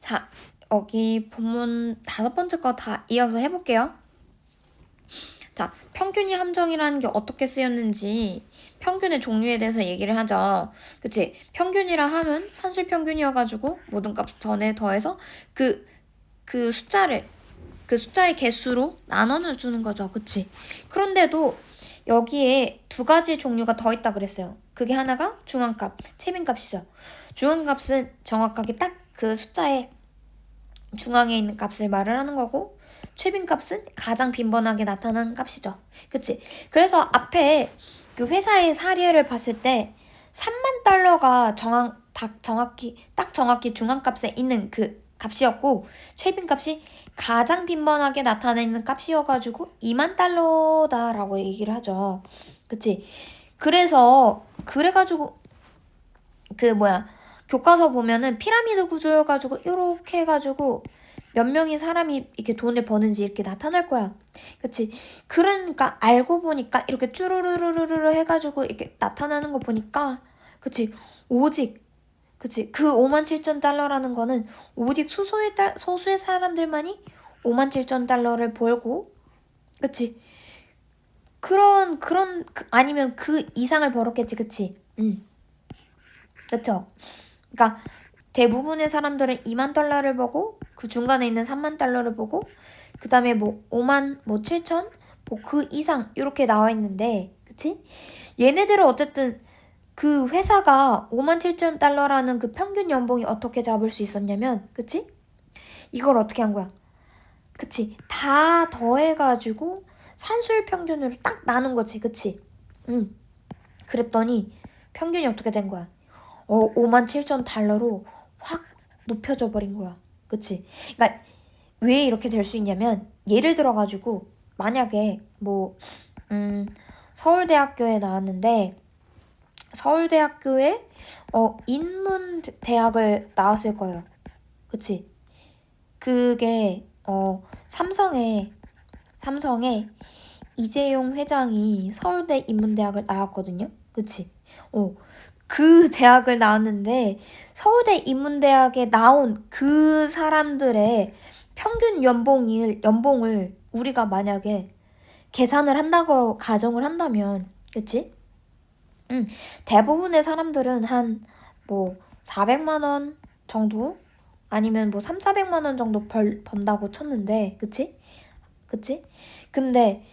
자, 여기 본문 5번째 거 다 이어서 해볼게요. 자, 평균이 함정이라는 게 어떻게 쓰였는지 평균의 종류에 대해서 얘기를 하죠. 그치? 평균이라 하면 산술 평균이어가지고 모든 값 전에 더해서 그 숫자의 개수로 나눠주는 거죠. 그치? 그런데도 여기에 2가지 종류가 더 있다 그랬어요. 그게 하나가 중앙값, 최빈값이죠. 중앙값은 정확하게 딱 그 숫자의 중앙에 있는 값을 말을 하는 거고, 최빈값은 가장 빈번하게 나타나는 값이죠. 그치? 그래서 앞에 그 회사의 사례를 봤을 때 3만 달러가 정확히 중앙값에 있는 그 값이었고, 최빈값이 가장 빈번하게 나타내는 값이어가지고 2만 달러다라고 얘기를 하죠. 그치? 그래가지고 교과서 보면은 피라미드 구조여가지고 요렇게 해가지고 몇 명의 사람이 이렇게 돈을 버는지 이렇게 나타날 거야. 그치? 그러니까 알고 보니까 이렇게 쭈루루루루루 해가지고 이렇게 나타나는 거 보니까, 그치? 그치? 그 57,000달러라는 거는 오직 소수의 사람들만이 57,000달러를 벌고, 그치? 아니면 그 이상을 벌었겠지, 그치? 그쵸? 그러니까 대부분의 사람들은 2만 달러를 보고 그 중간에 있는 3만 달러를 보고 그 다음에 5만 7천 그 이상 이렇게 나와 있는데, 그치? 얘네들은 어쨌든 그 회사가 5만 7천 달러라는 그 평균 연봉이 어떻게 잡을 수 있었냐면, 그치? 이걸 어떻게 한 거야? 그치? 다 더해가지고 산술 평균으로 딱 나눈 거지, 그치? 그랬더니 평균이 어떻게 된 거야? 5만 7천 달러로 확 높여져 버린 거야. 그치? 그러니까 왜 이렇게 될 수 있냐면, 예를 들어가지고 만약에 서울대학교에 나왔는데 서울대학교에 인문대학을 나왔을 거예요. 그치? 그게 삼성의 이재용 회장이 서울대 인문대학을 나왔거든요. 그치? 그 대학을 나왔는데 서울대 인문대학에 나온 그 사람들의 평균 연봉을 우리가 만약에 계산을 한다고 가정을 한다면, 그치? 대부분의 사람들은 한 400만 원 정도 아니면 3, 400만 원 정도 번다고 쳤는데, 그치? 근데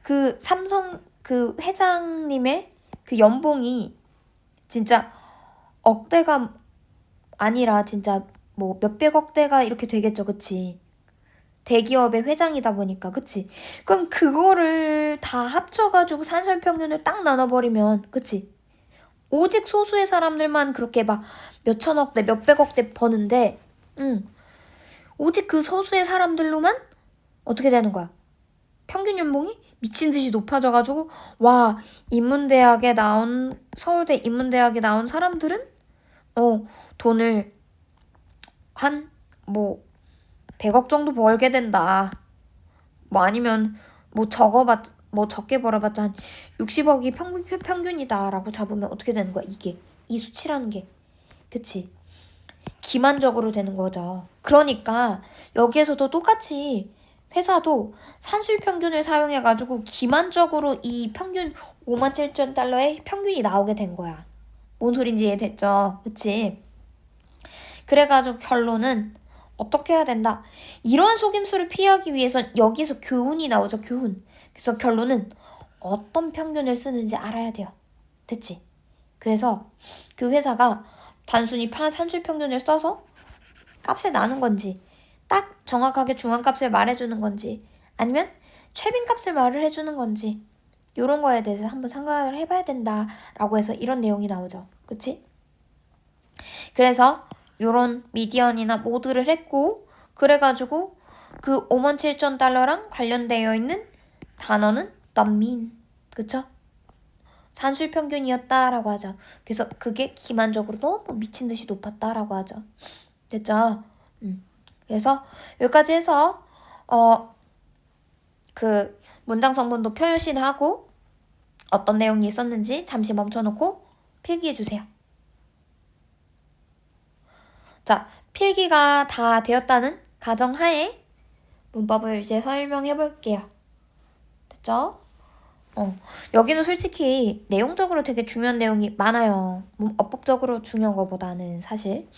그 삼성 그 회장님의 그 연봉이 진짜 억대가 아니라 진짜 몇백억대가 이렇게 되겠죠. 그치? 대기업의 회장이다 보니까. 그치? 그럼 그거를 다 합쳐가지고 산술평균을 딱 나눠버리면, 그치? 오직 소수의 사람들만 그렇게 막 몇천억대 몇백억대 버는데, 오직 그 소수의 사람들로만 어떻게 되는 거야? 평균 연봉이 미친 듯이 높아져가지고, 와, 서울대 인문대학에 나온 사람들은 돈을 한 100억 정도 벌게 된다. 아니면 적게 벌어봤자 한 60억이 평균이다라고 잡으면 어떻게 되는 거야? 이 수치라는 게. 그치? 기만적으로 되는 거죠. 그러니까 여기에서도 똑같이 회사도 산술 평균을 사용해가지고 기만적으로 이 평균 5만 7천 달러의 평균이 나오게 된 거야. 뭔 소린지 이해됐죠? 그치? 그래가지고 결론은 어떻게 해야 된다? 이러한 속임수를 피하기 위해선 여기서 교훈이 나오죠, 교훈. 그래서 결론은 어떤 평균을 쓰는지 알아야 돼요. 됐지? 그래서 그 회사가 단순히 산술 평균을 써서 값을 나눈 건지, 딱 정확하게 중앙값을 말해주는 건지, 아니면 최빈값을 말을 해주는 건지, 이런 거에 대해서 한번 생각을 해봐야 된다라고 해서 이런 내용이 나오죠. 그치? 그래서 요런 미디언이나 모드를 했고, 그래가지고 그 5만 7천 달러랑 관련되어 있는 단어는 난민, 그쵸? 산술 평균이었다라고 하죠. 그래서 그게 기만적으로 너무 미친 듯이 높았다라고 하죠. 됐죠? 그래서 여기까지 해서 그 문장 성분도 표시를 하고 어떤 내용이 있었는지 잠시 멈춰놓고 필기해 주세요. 자, 필기가 다 되었다는 가정하에 문법을 이제 설명해 볼게요. 됐죠? 여기는 솔직히 내용적으로 되게 중요한 내용이 많아요. 어법적으로 중요한 것보다는 사실.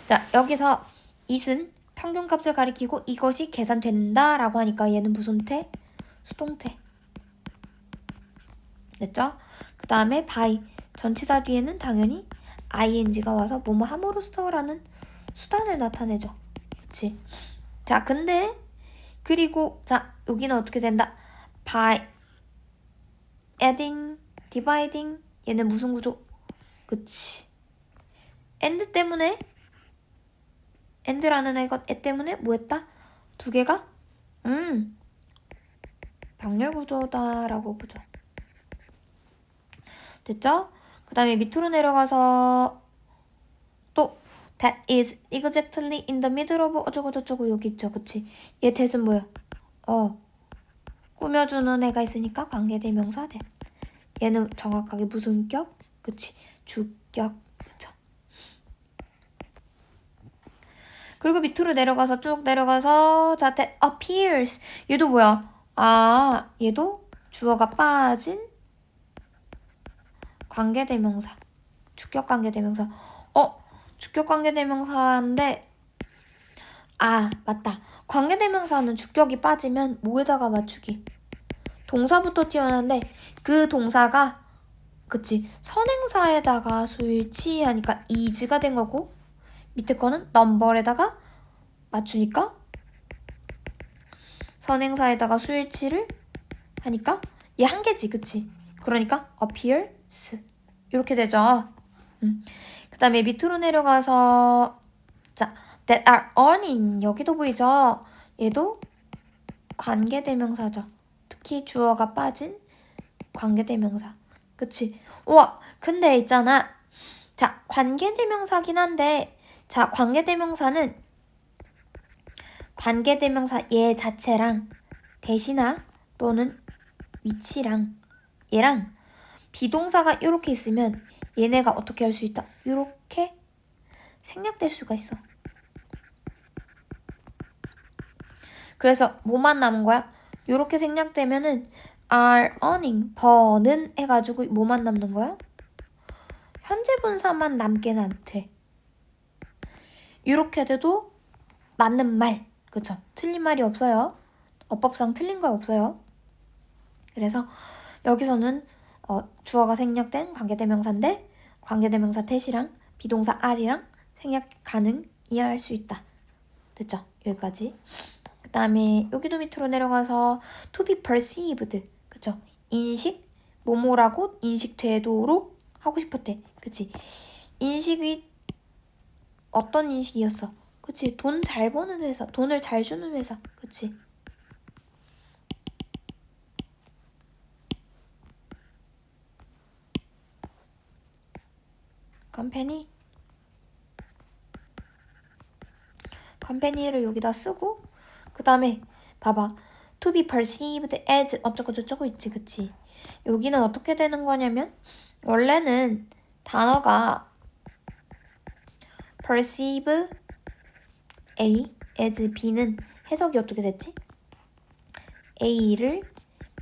자, 여기서 it은 평균값을 가리키고 이것이 계산된다 라고 하니까 얘는 무슨 태? 수동태. 됐죠? 그 다음에 by 전치사 뒤에는 당연히 ing가 와서 뭐뭐 함으로써라는 수단을 나타내죠. 그치? 자, 근데 그리고 자, 여기는 어떻게 된다? by adding, dividing 얘는 무슨 구조? 그치? and 때문에 and라는 애가 애 때문에 뭐 했다? 두 개가 병렬 구조다라고 보죠. 됐죠? 그 다음에 밑으로 내려가서 또 that is exactly in the middle of 어쩌고저쩌고 여기 있죠. 그치? 얘 that은 뭐야? 꾸며주는 애가 있으니까 관계대명사 that. 얘는 정확하게 무슨 격? 그치? 주격. 그쵸? 그리고 밑으로 내려가서 쭉 내려가서 자, that appears. 얘도 뭐야? 얘도 주어가 빠진 관계대명사. 주격 관계대명사. 주격 관계대명사인데 맞다. 관계대명사는 주격이 빠지면 뭐에다가 맞추기? 동사부터 튀어나오는데 그 동사가 그치 선행사에다가 수일치하니까 is가 된 거고 밑에 거는 number에다가 맞추니까 선행사에다가 수일치를 하니까 얘 한 개지 그치? 그러니까 appears 이렇게 되죠. 그 다음에 밑으로 내려가서 자 that are earning 여기도 보이죠? 얘도 관계대명사죠. 특히 주어가 빠진 관계대명사. 그치? 우와 근데 있잖아. 자 관계대명사긴 한데 자 관계대명사는 관계대명사 얘 자체랑 대신아 또는 위치랑 얘랑 비동사가 이렇게 있으면 얘네가 어떻게 할 수 있다? 이렇게 생략될 수가 있어. 그래서 뭐만 남은 거야? 이렇게 생략되면은 are earning 버는 해가지고 뭐만 남는 거야? 현재 분사만 남게 돼. 이렇게 돼도 맞는 말 그쵸? 틀린 말이 없어요. 어법상 틀린 거 없어요. 그래서 여기서는 주어가 생략된 관계대명사인데 관계대명사 that이랑 비동사 are랑 생략 가능 이해할 수 있다. 됐죠? 여기까지. 그 다음에 여기도 밑으로 내려가서 to be perceived 그쵸? 인식 뭐뭐라고 인식되도록 하고 싶었대. 그치? 인식이 어떤 인식이었어? 그치? 돈 잘 버는 회사 돈을 잘 주는 회사 그치? 컴퍼니를 여기다 쓰고 그 다음에 봐봐 to be perceived as 어쩌고 저쩌고 있지 그치 여기는 어떻게 되는 거냐면 원래는 단어가 perceive A as B는 해석이 어떻게 됐지? A를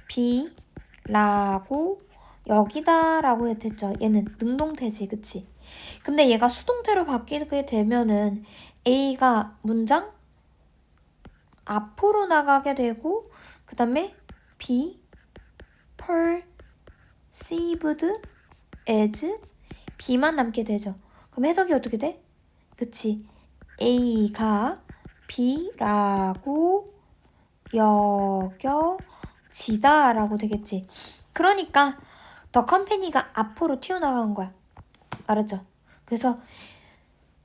B라고 여기다 라고 했죠. 얘는 능동태지 그치? 근데 얘가 수동태로 바뀌게 되면은 A가 문장 앞으로 나가게 되고 그 다음에 B perceived as B만 남게 되죠. 그럼 해석이 어떻게 돼? 그치? A가 B라고 여겨지다 라고 되겠지. 그러니까 더 컴퍼니가 앞으로 튀어나간 거야. 알았죠? 그래서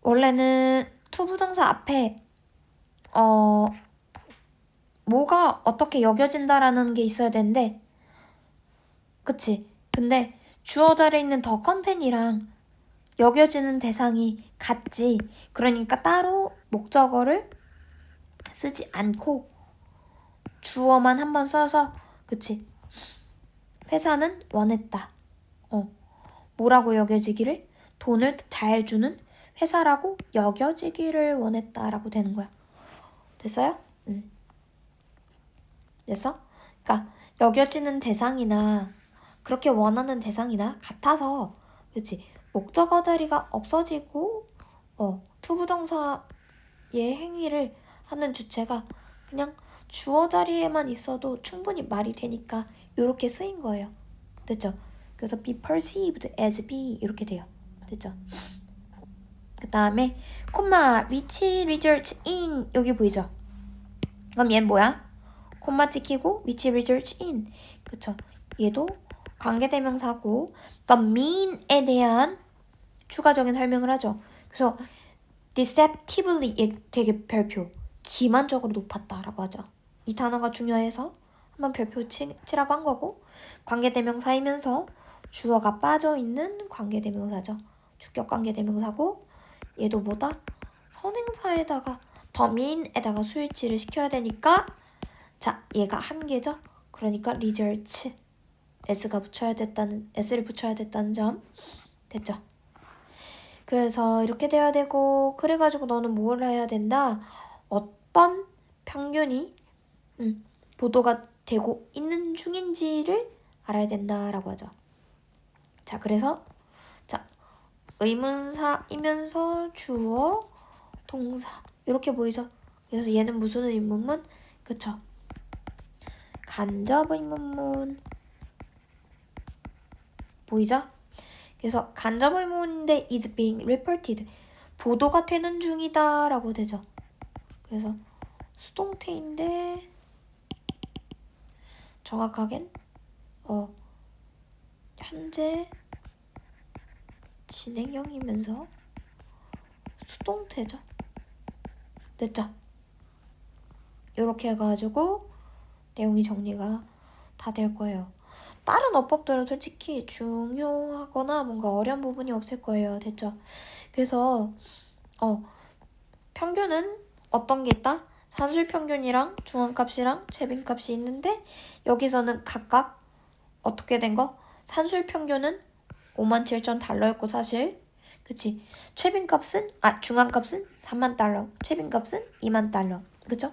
원래는 to 부정사 앞에 뭐가 어떻게 여겨진다라는 게 있어야 되는데 그치? 근데 주어 자리에 있는 더 컴퍼니랑 여겨지는 대상이 같지. 그러니까 따로 목적어를 쓰지 않고 주어만 한번 써서 그치? 회사는 원했다. 뭐라고 여겨지기를? 돈을 잘 주는 회사라고 여겨지기를 원했다라고 되는 거야. 됐어요? 됐어? 그러니까 여겨지는 대상이나 그렇게 원하는 대상이나 같아서 그치? 목적어 자리가 없어지고 투부정사의 행위를 하는 주체가 그냥 주어 자리에만 있어도 충분히 말이 되니까 이렇게 쓰인 거예요. 됐죠? 그래서 be perceived as be 이렇게 돼요. 됐죠? 그 다음에 콤마 reach results in 여기 보이죠? 그럼 얘는 뭐야? 콤마 찍히고 which results in 그쵸? 얘도 관계대명사고 the mean에 대한 추가적인 설명을 하죠. 그래서 deceptively 얘 되게 별표 기만적으로 높았다라고 하죠. 이 단어가 중요해서 한번 별표 치라고 한 거고 관계대명사이면서 주어가 빠져있는 관계대명사죠. 주격 관계대명사고 얘도 뭐다? 선행사에다가 더 mean에다가 수일치를 시켜야 되니까 자 얘가 한 개죠. 그러니까 results s를 붙여야 됐다는 점 됐죠. 그래서 이렇게 돼야 되고 그래가지고 너는 뭘 해야 된다? 어떤 평균이 보도가 되고 있는 중인지를 알아야 된다라고 하죠. 자 그래서 자 의문사이면서 주어 동사 이렇게 보이죠. 그래서 얘는 무슨 의문문? 그쵸? 간접 의문문 보이죠? 그래서 간접 의문인데 is being reported 보도가 되는 중이다 라고 되죠. 그래서 수동태인데 정확하겐 현재 진행형이면서 수동태죠. 됐죠? 이렇게 해가지고 내용이 정리가 다 될 거예요. 다른 어법들은 솔직히 중요하거나 뭔가 어려운 부분이 없을 거예요. 됐죠? 그래서 평균은 어떤 게 있다? 산술평균이랑 중앙값이랑 최빈값이 있는데 여기서는 각각 어떻게 된 거? 산술평균은 57,000달러였고 사실 그치? 중앙값은 30,000달러 최빈값은 20,000달러 그쵸?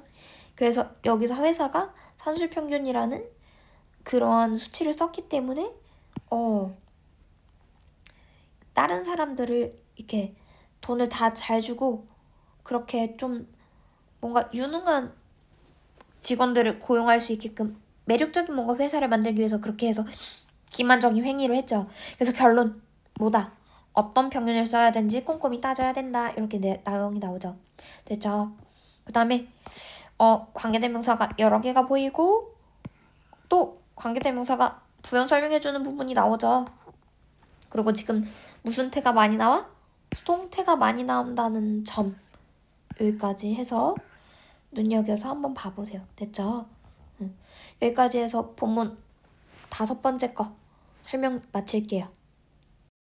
그래서 여기서 회사가 산술평균이라는 그러한 수치를 썼기 때문에 다른 사람들을 이렇게 돈을 다 잘 주고 그렇게 좀 뭔가 유능한 직원들을 고용할 수 있게끔 매력적인 뭔가 회사를 만들기 위해서 그렇게 해서 기만적인 행위를 했죠. 그래서 결론 뭐다? 어떤 평균을 써야 되는지 꼼꼼히 따져야 된다. 이렇게 내용이 나오죠. 됐죠? 그 다음에 관계대명사가 여러 개가 보이고 또 관계대명사가 부연 설명해주는 부분이 나오죠. 그리고 지금 무슨 태가 많이 나와? 수동태가 많이 나온다는 점 여기까지 해서 눈여겨서 한번 봐보세요. 됐죠? 여기까지 해서 본문 5번째 거 설명 마칠게요.